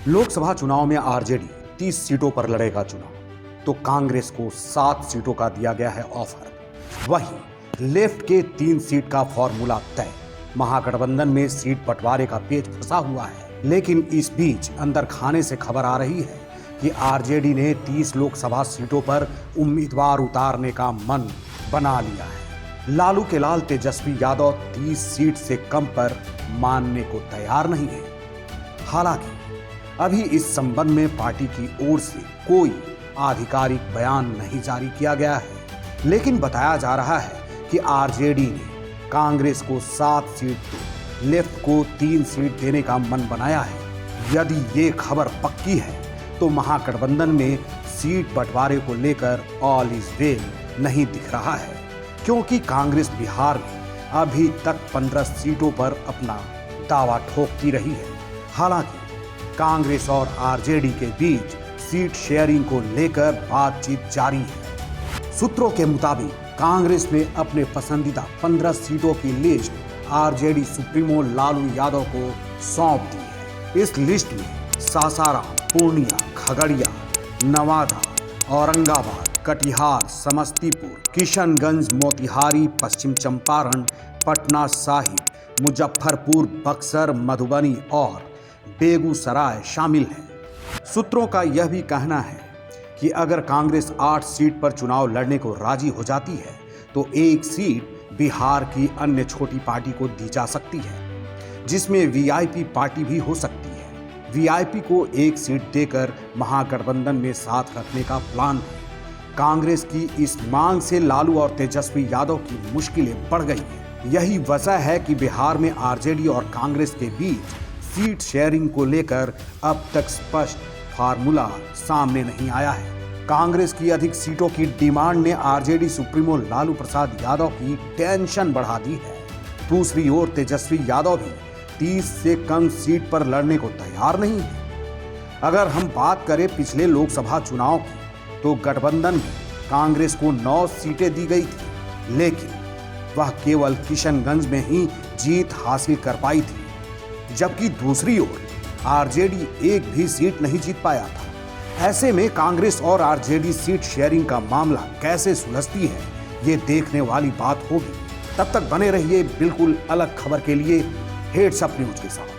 लोकसभा चुनाव में आरजेडी 30 सीटों पर लड़ेगा चुनाव, तो कांग्रेस को 7 सीटों का दिया गया है ऑफर। वहीं लेफ्ट के 3 सीट का फॉर्मूला तय। महागठबंधन में सीट बंटवारे का पेच फंसा हुआ है, लेकिन इस बीच अंदर खाने से खबर आ रही है कि आरजेडी ने 30 लोकसभा सीटों पर उम्मीदवार उतारने का मन बना लिया है। लालू के लाल तेजस्वी यादव 30 सीट से कम पर मानने को तैयार नहीं है। हालांकि अभी इस संबंध में पार्टी की ओर से कोई आधिकारिक बयान नहीं जारी किया गया है, लेकिन बताया जा रहा है कि आरजेडी ने कांग्रेस को 7 सीट तो लेफ्ट को 3 सीट देने का मन बनाया है। यदि ये खबर पक्की है तो महागठबंधन में सीट बंटवारे को लेकर ऑल इज वेल नहीं दिख रहा है, क्योंकि कांग्रेस बिहार में अभी तक 15 सीटों पर अपना दावा ठोकती रही है। हालांकि कांग्रेस और आरजेडी के बीच सीट शेयरिंग को लेकर बातचीत जारी है। सूत्रों के मुताबिक कांग्रेस ने अपने पसंदीदा 15 सीटों की list RJD supremo Lalu Yadav को सौंप दी है। इस लिस्ट में सासाराम, पूर्णिया, खगड़िया, नवादा, औरंगाबाद, कटिहार, समस्तीपुर, किशनगंज, मोतिहारी, पश्चिम चंपारण, पटना साहिब, मुजफ्फरपुर, बक्सर, मधुबनी और बेगूसराय शामिल है। सूत्रों का यह भी कहना है कि अगर कांग्रेस 8 सीट पर चुनाव लड़ने को राजी हो जाती है तो 1 सीट बिहार की अन्य छोटी पार्टी को दी जा सकती है, जिसमें वीआईपी पार्टी भी हो सकती है। वीआईपी को 1 सीट देकर महागठबंधन में साथ रखने का प्लान है। कांग्रेस की इस मांग से लालू और तेजस्वी यादव की मुश्किलें बढ़ गई हैं। यही वजह है कि बिहार में आरजेडी और कांग्रेस के बीच सीट शेयरिंग को लेकर अब तक स्पष्ट फार्मूला सामने नहीं आया है। कांग्रेस की अधिक सीटों की डिमांड ने आरजेडी सुप्रीमो लालू प्रसाद यादव की टेंशन बढ़ा दी है। दूसरी ओर तेजस्वी यादव भी 30 से कम सीट पर लड़ने को तैयार नहीं है। अगर हम बात करें पिछले लोकसभा चुनाव की, तो गठबंधन में कांग्रेस को 9 सीटें दी गई थी, लेकिन वह केवल किशनगंज में ही जीत हासिल कर पाई थी, जबकि दूसरी ओर आरजेडी एक भी सीट नहीं जीत पाया था। ऐसे में कांग्रेस और आरजेडी सीट शेयरिंग का मामला कैसे सुलझती है, ये देखने वाली बात होगी। तब तक बने रहिए बिल्कुल अलग खबर के लिए हेड्स अप न्यूज के साथ।